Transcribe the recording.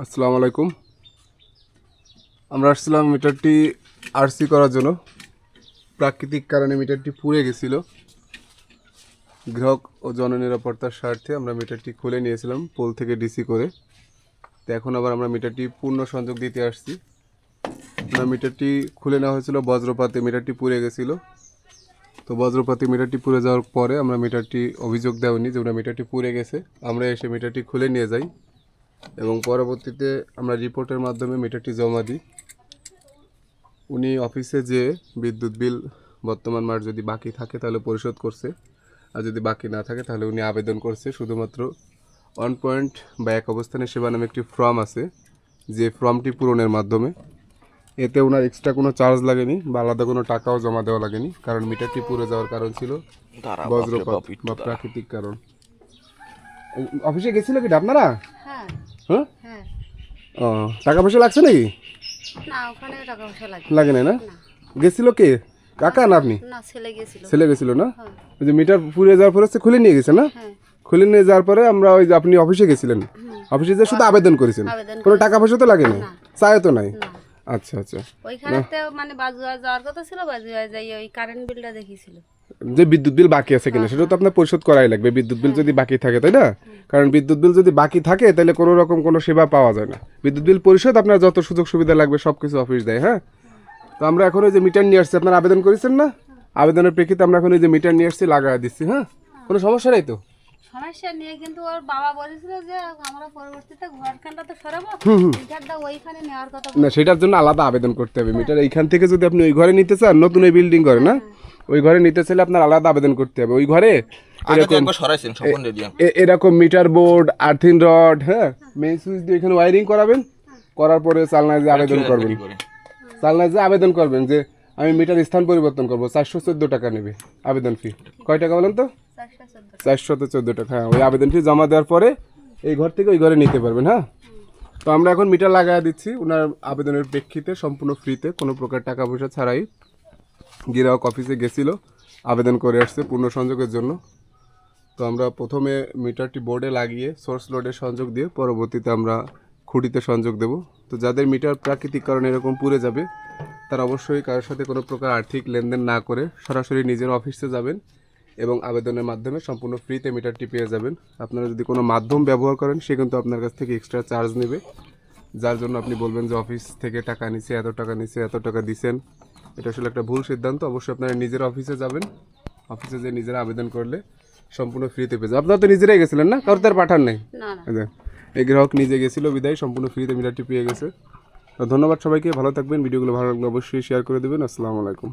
আসসালামু আলাইকুম। আমরা আসছিলাম মিটারটি আরসি করার জন্য। প্রাকৃতিক কারণে মিটারটি পুড়ে গেছিল। গ্রাহক ও জননিরাপত্তার স্বার্থে আমরা মিটারটি খুলে নিয়েছিলাম পোল থেকে ডিসি করে। তো এখন আবার আমরা মিটারটি পূর্ণ সংযোগ দিতে আসছি। আমরা মিটারটি খুলে নেওয়া হয়েছিল বজ্রপাতে, মিটারটি পুড়ে গেছিল। তো বজ্রপাতে মিটারটি পুড়ে যাওয়ার পরে আমরা মিটারটি অভিযোগ দেওয়ানি যে ওটা মিটারটি পুড়ে গেছে। আমরা এসে মিটারটি খুলে নিয়ে যাই এবং পরবর্তীতে আমরা রিপোর্টের মাধ্যমে মিটারটি জমা দিই। উনি অফিসে যে বিদ্যুৎ বিল বর্তমান মাস যদি বাকি থাকে তাহলে পরিশোধ করছে, আর যদি বাকি না থাকে তাহলে উনি আবেদন করছে শুধুমাত্র 1 পয়েন্ট বা এক অবস্থানে সেবা নামে একটি ফর্ম আছে, যে ফর্মটি পূরণের মাধ্যমে। এতে ওনার এক্সট্রা কোনো চার্জ লাগেনি বা আলাদা কোনো টাকাও জমা দেওয়া লাগেনি, কারণ মিটারটি পুড়ে যাওয়ার কারণ ছিল বজ্রপাত বা প্রাকৃতিক কারণ। অফিসে গেছিল কি আপনারা? হ্যাঁ হ্যাঁ, হ্যাঁ। ও, টাকা পয়সা লাগছে নাকি? না, ওখানে টাকা পয়সা লাগে লাগে না? না, গেছিল কে? কাকা না আপনি? না, ছেলে গেছিল। ছেলে গেছিল না? হ্যাঁ ওই যে মিটার পুড়ে যাওয়ার পরে খুলে নিয়ে গেছে না? হ্যাঁ। খুলে নিয়ে যাওয়ার পরে আমরা ওই যে আপনি অফিসে গেছিলেন, অফিসে যে শুধু আবেদন করেছেন, আবেদন কোনো টাকা পয়সা তো লাগে না, না। চায় তো নাই? না, আচ্ছা আচ্ছা। ওইখানে মানে বাজুয়া যাওয়ার কথা ছিল, বাজুয়া যাই ওই কারেন্ট বিলটা দেখিয়েছিল। যে বিদ্যুৎ বিল বাকি আছে কিনা সেটা তো আপনার পরিশোধ করাই লাগবে, বিদ্যুৎ বিল যদি বাকি থাকে, তাই না? কারণ বিদ্যুৎ বিল যদি বাকি থাকে তাহলে কোনো রকম কোনো সেবা পাওয়া যায় না। বিদ্যুৎ বিল পরিশোধ আপনার যত সুযোগ সুবিধা লাগবে সব কিছু অফিস দেয়। হ্যাঁ, তো আমরা এখন ওই যে মিটার নিয়ে আসছি, আপনার আবেদন করেছেন না? আবেদনের প্রেক্ষিতে আমরা এখন ওই যে মিটার নিয়ে আসছি, লাগা দিচ্ছি। হ্যাঁ, কোনো সমস্যা নেই তো? সমস্যা নিয়ে কিন্তু ওর বাবা বলেছিল যে আমরা পরবর্তীতে ঘরখানটা তো সরাবো, মিটারটা ওইখানে নেওয়ার কথা। না, সেটার জন্য আলাদা আবেদন করতে হবে। মিটার এইখান থেকে যদি আপনি ওই ঘরে নিতে চান, নতুন ওই বিল্ডিং করে না, ওই ঘরে নিতে চাইলে আপনার আলাদা আবেদন করতে হবে। ওই ঘরে এরকম মিটার বোর্ড, আর্থিং রড, হ্যাঁ, মেইন সুইচ দিয়ে এখানে ওয়ারিং করাবেন। করার পরে চালনায় যে আবেদন করবেন, চালনায় যে আবেদন করবেন যে আমি মিটার স্থান পরিবর্তন করবো, 414 টাকা নেবে আবেদন ফি। কয় টাকা বলেন তো? 414 টাকা। হ্যাঁ, ওই আবেদন ফি জমা দেওয়ার পরে এই ঘর থেকে ওই ঘরে নিতে পারবেন। হ্যাঁ, তো আমরা এখন মিটার লাগাই দিচ্ছি ওনার আবেদনের প্রেক্ষিতে, সম্পূর্ণ ফ্রিতে, কোনো প্রকার টাকা পয়সা ছাড়াই। গ্রাহক অফিসে গেছিল, আবেদন করে আসছে পূর্ণ সংযোগের জন্য। তো আমরা প্রথমে মিটারটি বোর্ডে লাগিয়ে সোর্স লোডে সংযোগ দিয়ে পরবর্তীতে আমরা খুঁটিতে সংযোগ দেব। তো যাদের মিটার প্রাকৃতিক কারণে এরকম পুড়ে যাবে, তারা অবশ্যই কারোর সাথে কোনো প্রকার আর্থিক লেনদেন না করে সরাসরি নিজের অফিসে যাবেন এবং আবেদনের মাধ্যমে সম্পূর্ণ ফ্রিতে মিটারটি পেয়ে যাবেন। আপনারা যদি কোনো মাধ্যম ব্যবহার করেন, সে কিন্তু আপনার কাছ থেকে এক্সট্রা চার্জ নেবে, যার জন্য আপনি বলবেন যে অফিস থেকে টাকা নিছে, এত টাকা নিছে, এত টাকা দিছেন। এটা আসলে একটা ভুল সিদ্ধান্ত। অবশ্যই আপনারা নিজের অফিসে যাবেন, অফিসে যে নিজেরা আবেদন করলে সম্পূর্ণ ফ্রিতে পেয়ে যাবেন। আপনারা তো নিজেরাই গেছিলেন না, কারোর তার পাঠান নেই? না না। এই গ্রাহক নিজে গেছিল বিদায় সম্পূর্ণ ফ্রিতে মিটারটি পেয়ে গেছে। তো ধন্যবাদ সবাইকে, ভালো থাকবেন। ভিডিওগুলো ভালো লাগলে অবশ্যই শেয়ার করে দেবেন। আসসালামু আলাইকুম।